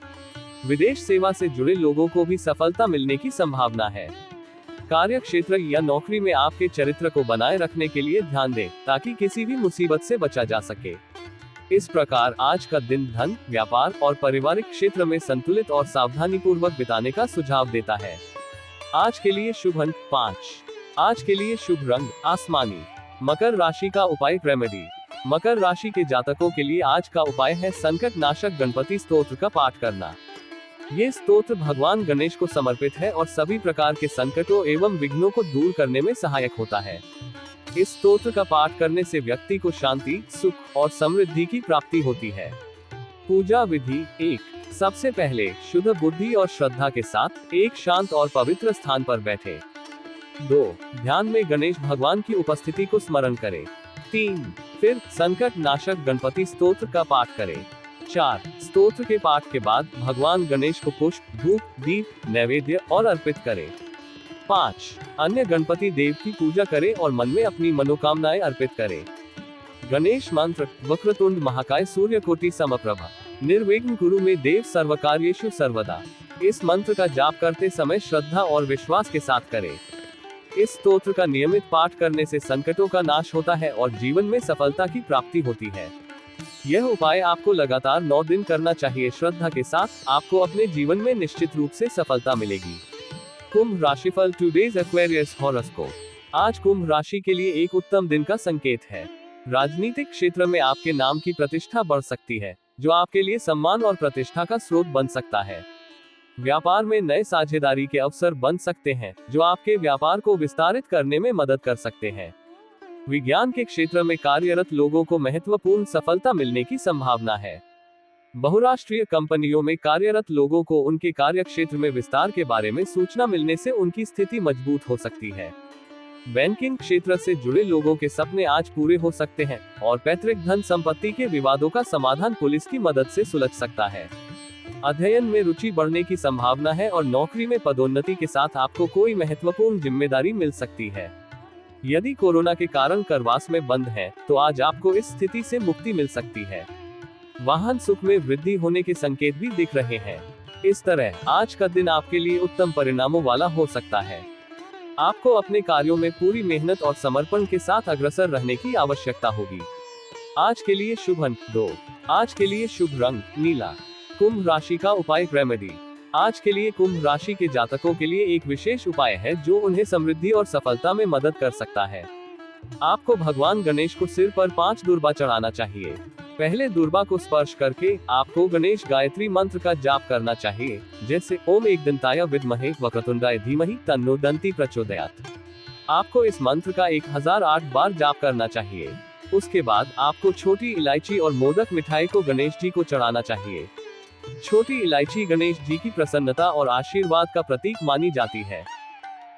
विदेश सेवा से जुड़े लोगों को भी सफलता मिलने की संभावना है। कार्य क्षेत्र या नौकरी में आपके चरित्र को बनाए रखने के लिए ध्यान दें, ताकि किसी भी मुसीबत से बचा जा सके। इस प्रकार आज का दिन धन, व्यापार और पारिवारिक क्षेत्र में संतुलित और सावधानी पूर्वक बिताने का सुझाव देता है। आज के लिए शुभ अंक 5। आज के लिए शुभ रंग आसमानी। मकर राशि का उपाय रेमेडी। मकर राशि के जातकों के लिए आज का उपाय है संकट नाशक गणपति स्तोत्र का पाठ करना। ये स्तोत्र भगवान गणेश को समर्पित है और सभी प्रकार के संकटों एवं विघ्नों को दूर करने में सहायक होता है। इस स्तोत्र का पाठ करने से व्यक्ति को शांति, सुख और समृद्धि की प्राप्ति होती है। पूजा विधि 1। सबसे पहले शुद्ध बुद्धि और श्रद्धा के साथ एक शांत और पवित्र स्थान पर बैठे। 2. ध्यान में गणेश भगवान की उपस्थिति को स्मरण करें। 3. फिर संकट नाशक गणपति स्तोत्र का पाठ करें। 4. स्तोत्र के पाठ के बाद भगवान गणेश को पुष्प, धूप, दीप, नैवेद्य और अर्पित करें। 5. अन्य गणपति देव की पूजा करें और मन में अपनी मनोकामनाएं अर्पित करें। गणेश मंत्र वक्रतुंड महाकाय सूर्यकोटि समप्रभा निर्विघ्न कुरु मे देव सर्वकार्येषु सर्वदा। इस मंत्र का जाप करते समय श्रद्धा और विश्वास के साथ करें। इस स्तोत्र का नियमित पाठ करने से संकटों का नाश होता है और जीवन में सफलता की प्राप्ति होती है। यह उपाय आपको लगातार 9 दिन करना चाहिए। श्रद्धा के साथ आपको अपने जीवन में निश्चित रूप से सफलता मिलेगी। कुंभ राशिफल टुडेज एक्वेरियस हॉरोस्कोप। आज कुंभ राशि के लिए एक उत्तम दिन का संकेत है। राजनीतिक क्षेत्र में आपके नाम की प्रतिष्ठा बढ़ सकती है, जो आपके लिए सम्मान और प्रतिष्ठा का स्रोत बन सकता है। व्यापार में नए साझेदारी के अवसर बन सकते हैं, जो आपके व्यापार को विस्तारित करने में मदद कर सकते हैं। विज्ञान के क्षेत्र में कार्यरत लोगों को महत्वपूर्ण सफलता मिलने की संभावना है। बहुराष्ट्रीय कंपनियों में कार्यरत लोगों को उनके कार्यक्षेत्र में विस्तार के बारे में सूचना मिलने से उनकी स्थिति मजबूत हो सकती है। बैंकिंग क्षेत्र से जुड़े लोगों के सपने आज पूरे हो सकते हैं और पैतृक धन संपत्ति के विवादों का समाधान पुलिस की मदद से सुलझ सकता है। अध्ययन में रुचि बढ़ने की संभावना है और नौकरी में पदोन्नति के साथ आपको कोई महत्वपूर्ण जिम्मेदारी मिल सकती है। यदि कोरोना के कारण करवास में बंद है, तो आज आपको इस स्थिति से मुक्ति मिल सकती है। वाहन सुख में वृद्धि होने के संकेत भी दिख रहे हैं। इस तरह आज का दिन आपके लिए उत्तम परिणामों वाला हो सकता है। आपको अपने कार्यों में पूरी मेहनत और समर्पण के साथ अग्रसर रहने की आवश्यकता होगी। आज के लिए शुभ अंक 2। आज के लिए शुभ रंग नीला। कुंभ राशि का उपाय रेमेडी। आज के लिए कुंभ राशि के जातकों के लिए एक विशेष उपाय है, जो उन्हें समृद्धि और सफलता में मदद कर सकता है। आपको भगवान गणेश को सिर पर 5 दुर्बा चढ़ाना चाहिए। पहले दुर्बा को स्पर्श करके आपको गणेश गायत्री मंत्र का जाप करना चाहिए, जैसे ओम एकदंताय विद्महे वक्रतुंडाय धीमहि तन्नो दंती प्रचोदयात्। आपको इस मंत्र का 1008 बार जाप करना चाहिए। उसके बाद आपको छोटी इलायची और मोदक मिठाई को गणेश जी को चढ़ाना चाहिए। छोटी इलायची गणेश जी की प्रसन्नता और आशीर्वाद का प्रतीक मानी जाती है।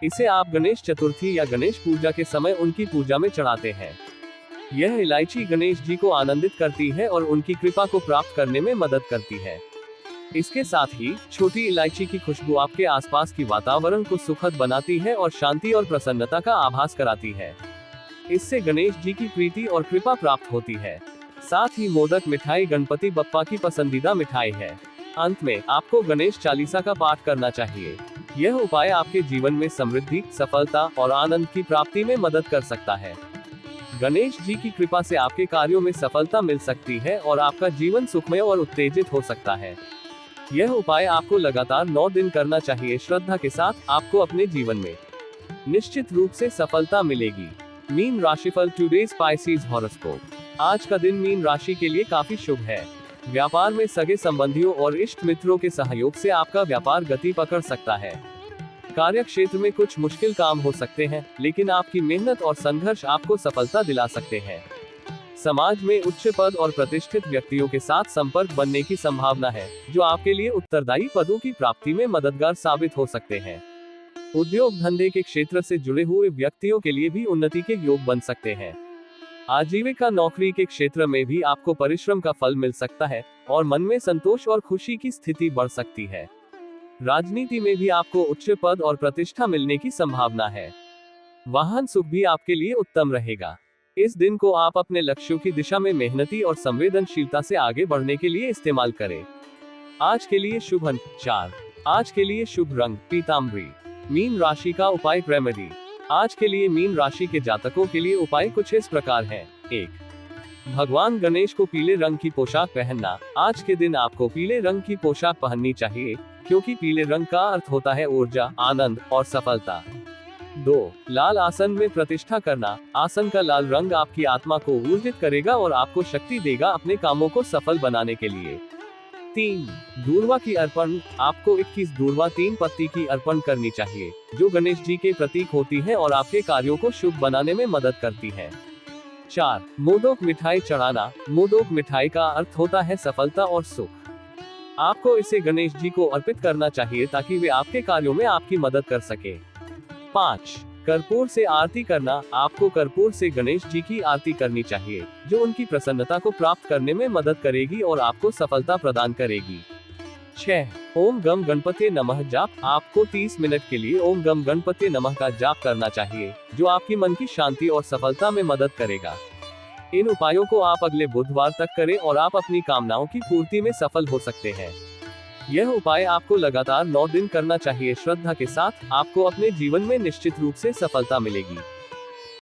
इसे आप गणेश चतुर्थी या गणेश पूजा के समय उनकी पूजा में चढ़ाते हैं। यह इलायची गणेश जी को आनंदित करती है और उनकी कृपा को प्राप्त करने में मदद करती है। इसके साथ ही छोटी इलायची की खुशबू आपके आसपास की वातावरण को सुखद बनाती है और शांति और प्रसन्नता का आभास कराती है। इससे गणेश जी की प्रीति और कृपा प्राप्त होती है। साथ ही मोदक मिठाई गणपति बप्पा की पसंदीदा मिठाई है। अंत में आपको गणेश चालीसा का पाठ करना चाहिए। यह उपाय आपके जीवन में समृद्धि, सफलता और आनंद की प्राप्ति में मदद कर सकता है। गणेश जी की कृपा से आपके कार्यों में सफलता मिल सकती है और आपका जीवन सुखमय और उत्तेजित हो सकता है। यह उपाय आपको लगातार 9 दिन करना चाहिए। श्रद्धा के साथ आपको अपने जीवन में निश्चित रूप से सफलता मिलेगी। मीन राशिफल टुडेज स्पाइसीज हॉरोस्कोप। आज का दिन मीन राशि के लिए काफी शुभ है। व्यापार में सगे संबंधियों और इष्ट मित्रों के सहयोग से आपका व्यापार गति पकड़ सकता है। कार्य क्षेत्र में कुछ मुश्किल काम हो सकते हैं, लेकिन आपकी मेहनत और संघर्ष आपको सफलता दिला सकते हैं। समाज में उच्च पद और प्रतिष्ठित व्यक्तियों के साथ संपर्क बनने की संभावना है, जो आपके लिए उत्तरदायी पदों की प्राप्ति में मददगार साबित हो सकते हैं। उद्योग धंधे के क्षेत्र से जुड़े हुए व्यक्तियों के लिए भी उन्नति के योग बन सकते हैं। आजीविका नौकरी के क्षेत्र में भी आपको परिश्रम का फल मिल सकता है और मन में संतोष और खुशी की स्थिति बढ़ सकती है। राजनीति में भी आपको उच्च पद और प्रतिष्ठा मिलने की संभावना है। वाहन सुख भी आपके लिए उत्तम रहेगा। इस दिन को आप अपने लक्ष्यों की दिशा में मेहनती और संवेदनशीलता से आगे बढ़ने के लिए इस्तेमाल करें। आज के लिए शुभ अंक 4। आज के लिए शुभ रंग पीतांबरी। मीन राशि का उपाय रेमेडी। आज के लिए मीन राशि के जातकों के लिए उपाय कुछ इस प्रकार है। 1. भगवान गणेश को पीले रंग की पोशाक पहनना। आज के दिन आपको पीले रंग की पोशाक पहननी चाहिए, क्योंकि पीले रंग का अर्थ होता है ऊर्जा, आनंद और सफलता। 2. लाल आसन में प्रतिष्ठा करना। आसन का लाल रंग आपकी आत्मा को ऊर्जित करेगा और आपको शक्ति देगा अपने कामों को सफल बनाने के लिए। 3. दूर्वा की अर्पण। आपको 21 दूर्वा 3 पत्ती की अर्पण करनी चाहिए, जो गणेश जी के प्रतीक होती है और आपके कार्यों को शुभ बनाने में मदद करती है। 4. मोदक मिठाई चढ़ाना। मोदक मिठाई का अर्थ होता है सफलता और सुख। आपको इसे गणेश जी को अर्पित करना चाहिए ताकि वे आपके कार्यों में आपकी मदद कर सके। 5. कर्पूर से आरती करना। आपको कर्पूर से गणेश जी की आरती करनी चाहिए, जो उनकी प्रसन्नता को प्राप्त करने में मदद करेगी और आपको सफलता प्रदान करेगी। 6. ओम गम गणपते नमः जाप। आपको 30 मिनट के लिए ओम गम गणपते नमः का जाप करना चाहिए, जो आपकी मन की शांति और सफलता में मदद करेगा। इन उपायों को आप अगले बुधवार तक करें और आप अपनी कामनाओं की पूर्ति में सफल हो सकते हैं। यह उपाय आपको लगातार 9 दिन करना चाहिए। श्रद्धा के साथ आपको अपने जीवन में निश्चित रूप से सफलता मिलेगी।